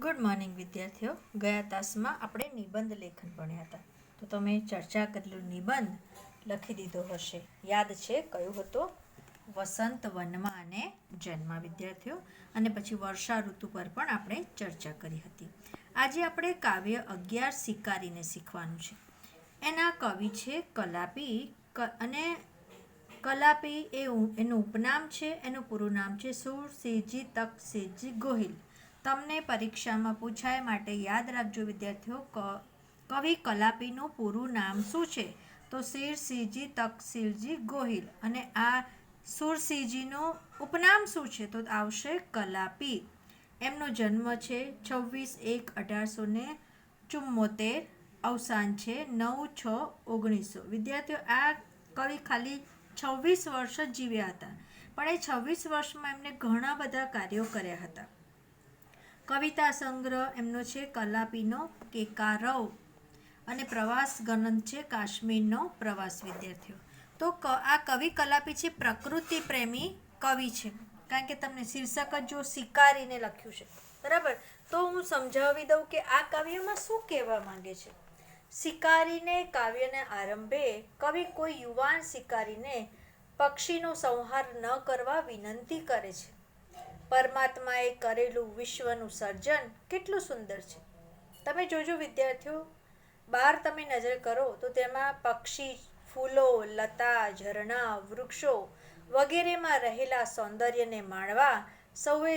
Good morning વિદ્યાર્થીઓ. ગયા તાસમાં આપણે નિબંધ લેખન ભણ્યા હતા. તો તમે ચર્ચા કરેલું નિબંધ લખી દીધો હશે. યાદ છે કયો હતો? વસંત વનમાં અને જન્મા વિદ્યાર્થીઓ. અને પછી વર્ષા ઋતુ પર પણ આપણે ચર્ચા કરી હતી. આજે આપણે કાવ્ય 11 શિકારીને શીખવાનું છે. એના કવિ છે કલાપી અને કલાપી એનું ઉપનામ છે. એનું પૂરું નામ છે સુરસિંહજી તકસિંહજી ગોહિલ. તમને પરીક્ષામાં પૂછાય માટે યાદ રાખજો વિદ્યાર્થીઓ. કવિ કલાપીનું પૂરું નામ શું છે? તો શેરસિંહજી તકસિંહજી ગોહિલ. અને આ સુરસિંહજીનું ઉપનામ શું છે? તો આવશે કલાપી. એમનો જન્મ છે 26/1/1874. અવસાન છે 9/6/1900. વિદ્યાર્થીઓ, આ કવિ ખાલી 26 વર્ષ જ જીવ્યા હતા, પણ એ 26 વર્ષમાં એમને ઘણા બધા કાર્યો કર્યા હતા. કવિતા સંગ્રહ એમનો છે કલાપીનો કેકારવ. અને પ્રવાસ ગણન છે કાશ્મીરનો પ્રવાસ. વિદ્યાર્થીઓ, તો આ કવિ કલાપી છે પ્રકૃતિ પ્રેમી કવિ છે. કારણ કે તમને શીર્ષક જ જો શિકારીને લખ્યું છે, બરાબર. તો હું સમજાવી દઉં કે આ કાવ્યમાં શું કહેવા માંગે છે. શિકારીને કાવ્યને આરંભે કવિ કોઈ યુવાન શિકારીને પક્ષીનો સંહાર ન કરવા વિનંતી કરે છે. પરમાત્માએ કરેલું વિશ્વનું સર્જન કેટલું સુંદર છે. તમે જોજો વિદ્યાર્થીઓ, બહાર તમે નજર કરો તો તેમાં પક્ષી, ફૂલો, લતા, ઝરણા, વૃક્ષો વગેરેમાં રહેલા સૌંદર્યને માણવા સૌએ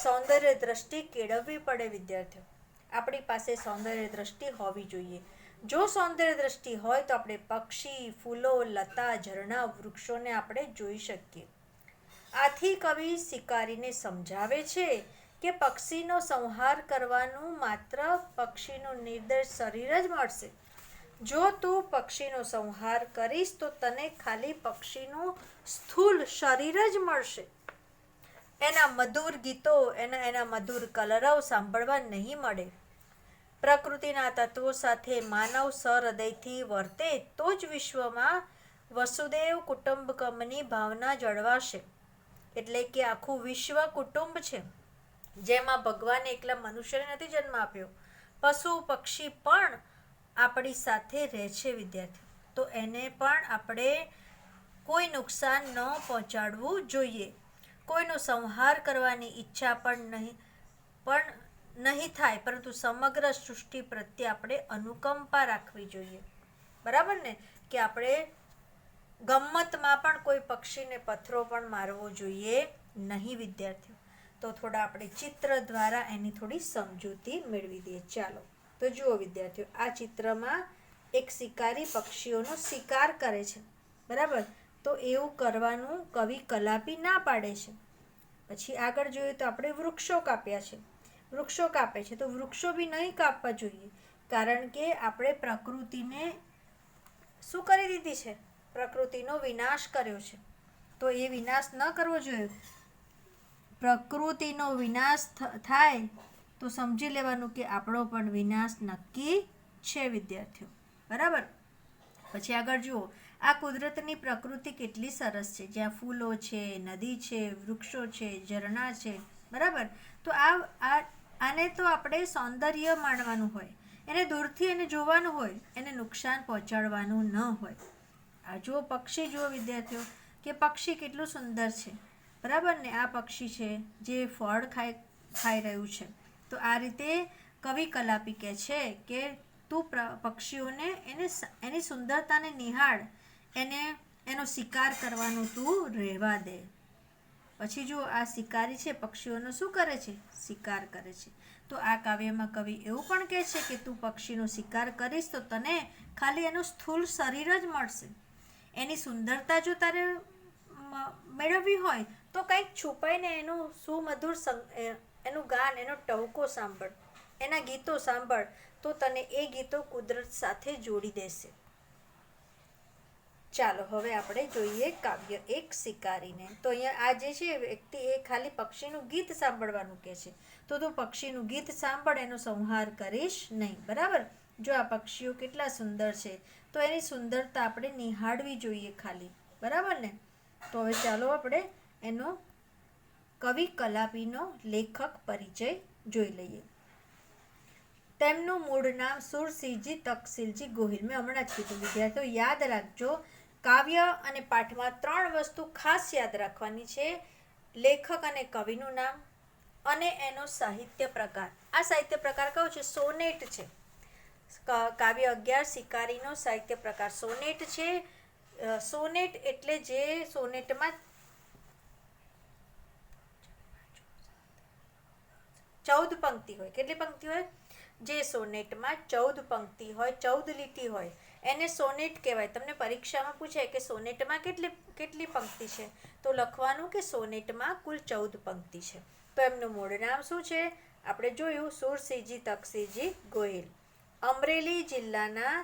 સૌંદર્ય દ્રષ્ટિ કેળવવી પડે. વિદ્યાર્થીઓ, આપણી પાસે સૌંદર્ય દ્રષ્ટિ હોવી જોઈએ. જો સૌંદર્ય દ્રષ્ટિ હોય તો આપણે પક્ષી, ફૂલો, લતા, ઝરણા, વૃક્ષોને આપણે જોઈ શકીએ. આથી કવિ શિકારીને સમજાવે છે કે પક્ષીનો સંહાર કરવાનું માત્ર પક્ષીનું નિર્દોષ શરીર જ મળશે. જો તું પક્ષીનો સંહાર કરીશ તો તને ખાલી પક્ષીનું સ્થૂળ શરીર જ મળશે. એના મધુર ગીતો, એના મધુર કલરવ સાંભળવા નહીં મળે. પ્રકૃતિના તત્વો સાથે માનવ સહૃદયથી વર્તે તો જ વિશ્વમાં વસુદેવ કુટુંબકમની ભાવના જળવાશે. એટલે કે આખું વિશ્વ કુટુંબ છે, જેમાં ભગવાને એકલા મનુષ્યને નથી જન્મ આપ્યો, પશુ પક્ષી પણ આપણી સાથે રહે છે. વિદ્યાર્થી, તો એને પણ આપણે કોઈ નુકસાન ન પહોંચાડવું જોઈએ. કોઈનો સંહાર કરવાની ઈચ્છા પણ નહીં થાય, પરંતુ સમગ્ર સૃષ્ટિ પ્રત્યે આપણે અનુકંપા રાખવી જોઈએ. બરાબર ને? કે આપણે ગમ્મતમાં પણ કોઈ પક્ષીને પથ્થરો પણ મારવો જોઈએ નહીં. વિદ્યાર્થીઓ, તો થોડા આપણે ચિત્ર દ્વારા એની થોડી સમજૂતી મેળવી દઈએ. ચાલો તો જુઓ વિદ્યાર્થીઓ, આ ચિત્રમાં એક શિકારી પક્ષીઓનો શિકાર કરે છે, બરાબર. તો એવું કરવાનું કવિ કલાપી ના પાડે છે. પછી આગળ જોઈએ તો આપણે વૃક્ષો કાપ્યા છે. વૃક્ષો કાપે છે તો વૃક્ષો બી નહીં કાપવા જોઈએ, કારણ કે આપણે પ્રકૃતિને શું કરી દીધી છે? પ્રકૃતિનો વિનાશ કર્યો છે. તો એ વિનાશ ન કરવો જોઈએ. પ્રકૃતિનો વિનાશ થાય તો સમજી લેવાનું કે આપણો પણ વિનાશ નક્કી છે. વિદ્યાર્થીઓ, બરાબર. પછી આગળ જુઓ, આ કુદરતની પ્રકૃતિ કેટલી સરસ છે, જ્યાં ફૂલો છે, નદી છે, વૃક્ષો છે, ઝરણા છે, બરાબર. તો આને તો આપણે સૌંદર્ય માણવાનું હોય, એને દૂરથી એને જોવાનું હોય, એને નુકસાન પહોંચાડવાનું ન હોય. આ જુઓ પક્ષી, જુઓ વિદ્યાર્થીઓ કે પક્ષી કેટલું સુંદર છે, બરાબર ને. આ પક્ષી છે જે ફળ ખાઈ રહ્યું છે. તો આ રીતે કવિ કલાપી કહે છે કે તું પક્ષીઓને એની સુંદરતાને નિહાળ, એનો શિકાર કરવાનું તું રહેવા દે. પછી જુઓ, આ શિકારી છે, પક્ષીઓનો શું કરે છે? શિકાર કરે છે. તો આ કાવ્યમાં કવિ એવું પણ કહે છે કે તું પક્ષીનો શિકાર કરીશ તો તને ખાલી એનું સ્થૂળ શરીર જ મળશે. એની સુંદરતા જો તારે મેળવવી હોય તો કંઈક છુપાઈને એનું સુમધુર એનું ગાન, એનો ટહુકો સાંભળ, એના ગીતો સાંભળ, તો તને એ ગીતો કુદરત સાથે જોડી દેશે. ચાલો હવે આપણે જોઈએ કાવ્ય એક શિકારીને. તો અહીંયા આ જે છે વ્યક્તિ, એ ખાલી પક્ષીનું ગીત સાંભળવાનું કહે છે. તો તું પક્ષીનું ગીત સાંભળ, એનો સંહાર કરીશ નહીં, બરાબર. જો આ પક્ષીઓ કેટલા સુંદર છે, તો એની સુંદરતા આપણે નિહાળવી જોઈએ ખાલી, બરાબર ને. તો હવે ચાલો આપણે એનો કવિ કલાપીનો લેખક પરિચય જોઈ લઈએ. તેમનું મૂળ નામ સુરસિંહજી તકસીલજી ગોહિલ. મેં હમણાં જ કીધું. વિદ્યાર્થીઓ યાદ રાખજો, કાવ્ય અને પાઠમાં 3 વસ્તુ ખાસ યાદ રાખવાની છે: લેખક અને કવિનું નામ અને એનો સાહિત્ય પ્રકાર. આ સાહિત્ય પ્રકાર કયો છે? સોનેટ છે. કાવ્ય 11 શિકારીનો સાહિત્ય પ્રકાર સોનેટ છે. સોનેટ એટલે જે સોનેટમાં 14 પંક્તિ હોય. કેટલી પંક્તિ હોય? જે સોનેટમાં 14 પંક્તિ હોય, 14 લીટી હોય, એને સોનેટ કહેવાય. તમને પરીક્ષામાં પૂછાય કે સોનેટમાં કેટલી પંક્તિ છે, તો લખવાનું કે સોનેટમાં કુલ 14 પંક્તિ છે. તો એમનું મૂળ નામ શું છે? આપણે જોયું, સુરસિંહજી તકસીલજી ગોહિલ. અમરેલી જિલ્લાના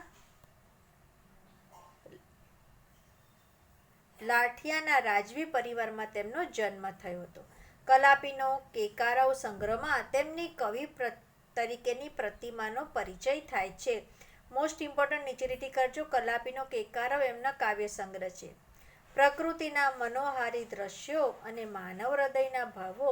લાઠિયાના રાજવી પરિવારમાં તેમનો જન્મ થયો હતો. કલાપીનો કેકારવ સંગ્રહમાં તેમની કવિ તરીકેની પ્રતિમાનો પરિચય થાય છે. મોસ્ટ ઇમ્પોર્ટન્ટ નીચે લીટી કરજો. કલાપીનો કેકારવ એમના કાવ્ય સંગ્રહ છે. પ્રકૃતિના મનોહારી દ્રશ્યો અને માનવ હૃદયના ભાવો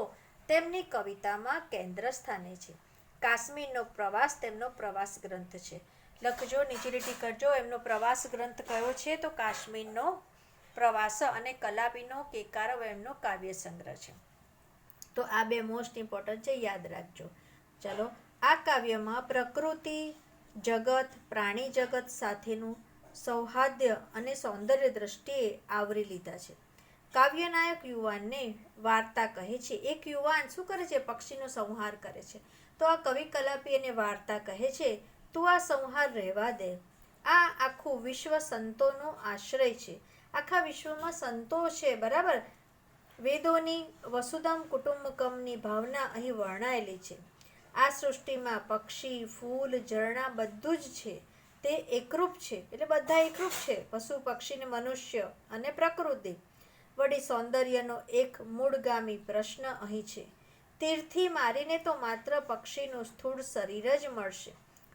તેમની કવિતામાં કેન્દ્ર સ્થાને છે. કાશ્મીરનો પ્રવાસ તેમનો પ્રવાસ ગ્રંથ છે. લખજો, નીચે લીટી કરજો. એમનો પ્રવાસ ગ્રંથ કયો છે? તો કાશ્મીરનો પ્રવાસ. અને કલાપીનો કેકારવ એમનો કાવ્ય સંગ્રહ છે. તો આ 2 મોસ્ટ ઇમ્પોર્ટન્ટ છે, યાદ રાખજો. ચાલો, આ કાવ્યમાં પ્રકૃતિ જગત, પ્રાણી જગત સાથેનું સૌહાર્દ્ય અને સૌંદર્ય દ્રષ્ટિએ આવરી લીધા છે. કાવ્યનાયક યુવાનને વાર્તા કહે છે. એક યુવાન શું કરે છે? પક્ષીનો સંહાર કરે છે. તો આ કવિ કલાપી એને વાર્તા કહે છે, તું આ સંહાર રહેવા દે. આ આખું વિશ્વ સંતોનો આશ્રય છે. આખા વિશ્વમાં સંતો છે, બરાબર. વેદોની વસુધમ કુટુંબકમની ભાવના અહીં વર્ણાયેલી છે. આ સૃષ્ટિમાં પક્ષી, ફૂલ, ઝરણા બધું જ છે. તે એકરૂપ છે, એટલે બધા એકરૂપ છે. પશુ, પક્ષી ને મનુષ્ય અને પ્રકૃતિ. વળી સૌંદર્યનો એક મૂળગામી પ્રશ્ન અહીં છે. તીરથી મારીને તો માત્ર પક્ષીનું સ્થૂળ શરીર જ મળશે,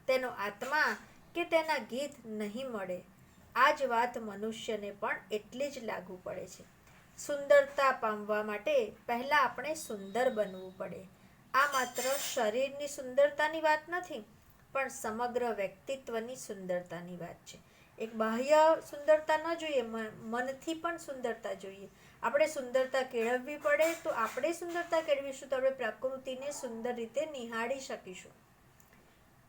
તેનો આત્મા કે તેના ગીત નહીં મળે. આ જ વાત મનુષ્યને પણ એટલી જ લાગુ પડે છે. સુંદરતા પામવા માટે પહેલાં આપણે સુંદર બનવું પડે. આ માત્ર શરીરની સુંદરતાની વાત નથી, પણ સમગ્ર વ્યક્તિત્વની સુંદરતાની વાત છે. એક બાહ્ય સુંદરતા ન જોઈએ, મનથી પણ સુંદરતા જોઈએ. આપણે સુંદરતા કેળવવી પડે. તો આપણે સુંદરતા કેળવીશું તો આપણે પ્રકૃતિને સુંદર રીતે નિહાળી શકીશું.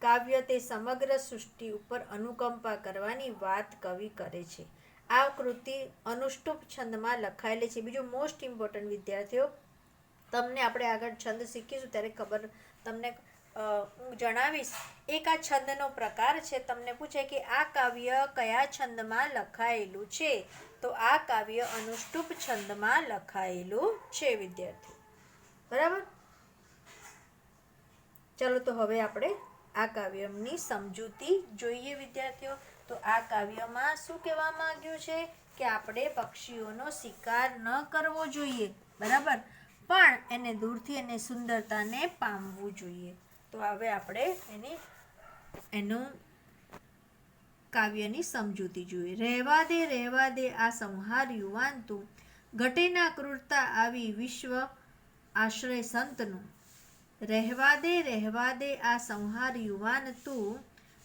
કાવ્ય તે સમગ્ર સૃષ્ટિ ઉપર અનુકંપા કરવાની વાત કવિ કરે છે. આ કૃતિ અનુષ્ટુપ છંદમાં લખાયેલી છે. બીજું મોસ્ટ ઇમ્પોર્ટન્ટ વિદ્યાર્થીઓ, તમને આપણે આગળ છંદ શીખીશું ત્યારે ખબર તમને હું જણાવીશ. એક આ છંદનો પ્રકાર છે. તમને પૂછે કે આ કાવ્ય કયા છંદમાં લખાયેલું છે, તો આ કાવ્ય અનુષ્ટુપ છંદમાં લખાયેલું છે વિદ્યાર્થીઓ, બરાબર. ચલો, તો હવે આપણે આ કાવ્યની સમજૂતી જોઈએ વિદ્યાર્થીઓ. તો આ કાવ્યમાં શું કહેવા માંગ્યું છે કે આપણે પક્ષીઓનો શિકાર ન કરવો જોઈએ, બરાબર, પણ એને દૂરથી એને સુંદરતાને પામવું જોઈએ. તો હવે આપણે એનું કાવ્યની સમજૂતી જોઈએ. રહેવા દે આ સંહાર યુવાન તું, ઘટેના ક્રૂરતા આવી વિશ્વ આશ્રય સંતનું. રહેવા દે આ સંહાર યુવાન તું,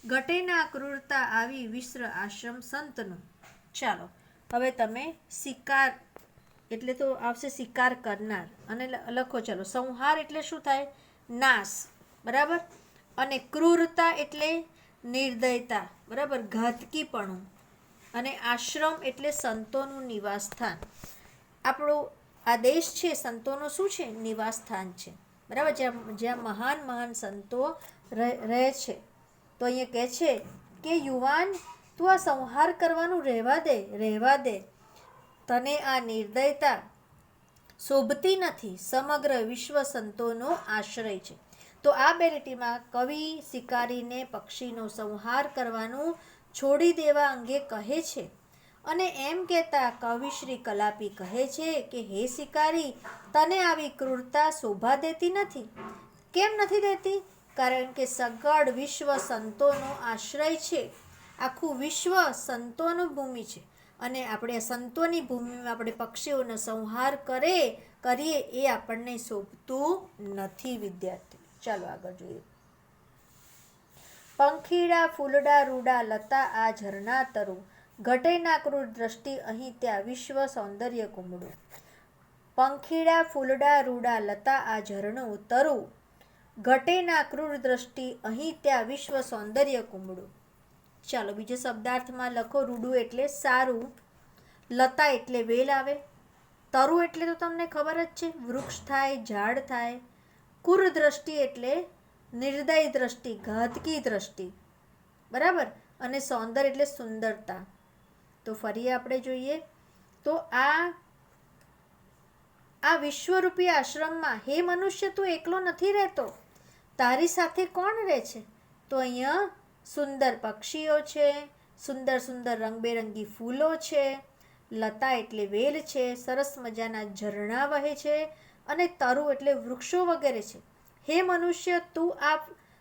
ઘટેના ક્રૂરતા આવી વિશ્વ આશ્રમ સંતનું. ચાલો, હવે તમે શિકાર એટલે તો આવશે શિકાર કરનાર, અને લખો. ચાલો, સંહાર એટલે શું થાય? નાશ, બરાબર. અને ક્રૂરતા એટલે નિર્દયતા, બરાબર, ઘાતકીપણું. અને આશ્રમ એટલે સંતોનું નિવાસ સ્થાન. આપણો આ દેશ છે સંતોનો શું છે? નિવાસ સ્થાન છે, બરાબર. જ્યાં મહાન સંતો રહે છે. તો અહીંયા કહે છે કે યુવાન, તું આ સંહાર કરવાનું રહેવા દે. તને આ નિર્દયતા શોભતી નથી. સમગ્ર વિશ્વ સંતોનો આશ્રય છે. તો આ 2 લીટીમાં કવિ શિકારીને પક્ષીનો સંહાર કરવાનું છોડી દેવા અંગે કહે છે. અને એમ કહેતા કવિશ્રી કલાપી કહે છે કે હે શિકારી, તને આવી ક્રૂરતા શોભા દેતી નથી. કેમ નથી દેતી? કારણ કે સગળ વિશ્વ સંતોનો આશ્રય છે. આખું વિશ્વ સંતોની ભૂમિ છે, અને આપણે સંતોની ભૂમિમાં આપણે પક્ષીઓનો સંહાર કરીએ એ આપણને શોભતું નથી વિદ્યાર્થી. ચાલો આગળ જોઈએ. પંખીડા ફૂલડા રૂડા લતા આ ઝરણા તરુ, ઘટે ના ક્રૂર દ્રષ્ટિ અહીં ત્યાં વિશ્વ સૌંદર્ય કુમળું. પંખીડા ફૂલડા રૂડા લતા આ ઝરણું તરુ, ઘટે ના ક્રૂર દ્રષ્ટિ અહીં ત્યાં વિશ્વ સૌંદર્ય કુમળું. ચાલો બીજો શબ્દાર્થમાં લખો. રૂડું એટલે સારું, લતા એટલે વેલ આવે, તરુ એટલે તો તમને ખબર જ છે વૃક્ષ થાય, ઝાડ થાય, કુર દ્રષ્ટિ એટલે નિર્દય દ્રષ્ટિ, ઘાતકી દ્રષ્ટિ, બરાબર, અને સૌંદર્ય એટલે સુંદરતા. તો ફરી આપણે જોઈએ તો આ વિશ્વરૂપી આશ્રમમાં હે મનુષ્ય તું એકલો નથી રહેતો, તારી સાથે કોણ રહે છે? તો અહીંયા સુંદર પક્ષીઓ છે, સુંદર સુંદર રંગબેરંગી ફૂલો છે, લતા એટલે વેલ છે, સરસ મજાના ઝરણા વહે છે, અને તરુ એટલે વૃક્ષો વગેરે છે. હે મનુષ્ય તું આ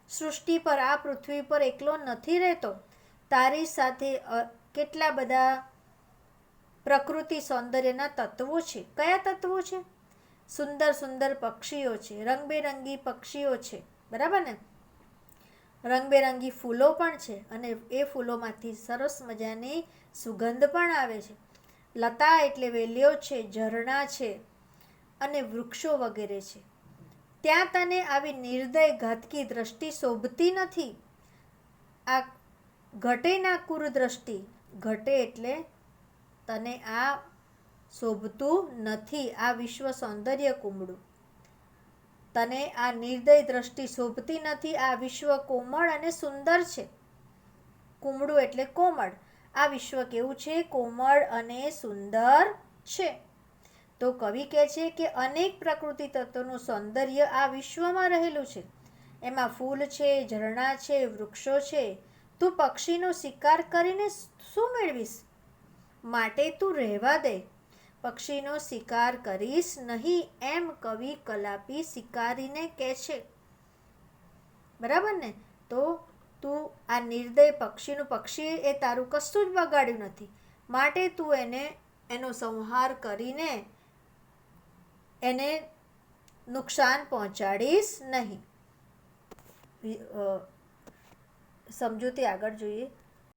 સૃષ્ટિ પર, આ પૃથ્વી પર એકલો નથી રહેતો, તારી સાથે કેટલા બધા પ્રકૃતિ સૌંદર્યના તત્વો છે. કયા તત્વો છે? સુંદર સુંદર પક્ષીઓ છે, રંગબેરંગી પક્ષીઓ છે, બરાબર ને, રંગબેરંગી ફૂલો પણ છે, અને એ ફૂલોમાંથી સરસ મજાની સુગંધ પણ આવે છે. લતા એટલે વેલીઓ છે, ઝરણા છે, અને વૃક્ષો વગેરે છે. ત્યાં તને આવી નિર્દય ઘાતકી દ્રષ્ટિ શોભતી નથી. આ ઘટે ના કુર દ્રષ્ટિ, ઘટે એટલે તને આ શોભતું નથી, આ વિશ્વ સૌંદર્ય કુમળું. તને આ નિર્દય દ્રષ્ટિ શોભતી નથી, આ વિશ્વ કોમળ અને સુંદર છે. કુમળું એટલે કોમળ. આ વિશ્વ કેવું છે? કોમળ અને સુંદર છે. તો કવિ કહે છે કે અનેક પ્રકૃતિ તત્વોનું સૌંદર્ય આ વિશ્વમાં રહેલું છે. એમાં ફૂલ છે, ઝરણા છે, વૃક્ષો છે. તું પક્ષીનો શિકાર કરીને શું મેળવીશ? માટે તું રહેવા દે, પક્ષીનો શિકાર કરીશ નહીં, એમ કવિ કલાપી શિકારીને કહે છે, બરાબર ને. તો તું આ નિર્દય પક્ષી એ તારું કશું જ બગાડ્યું નથી, માટે તું એનો સંહાર કરીને એને નુકસાન પહોંચાડીશ નહીં. સમજૂતી આગળ જોઈએ.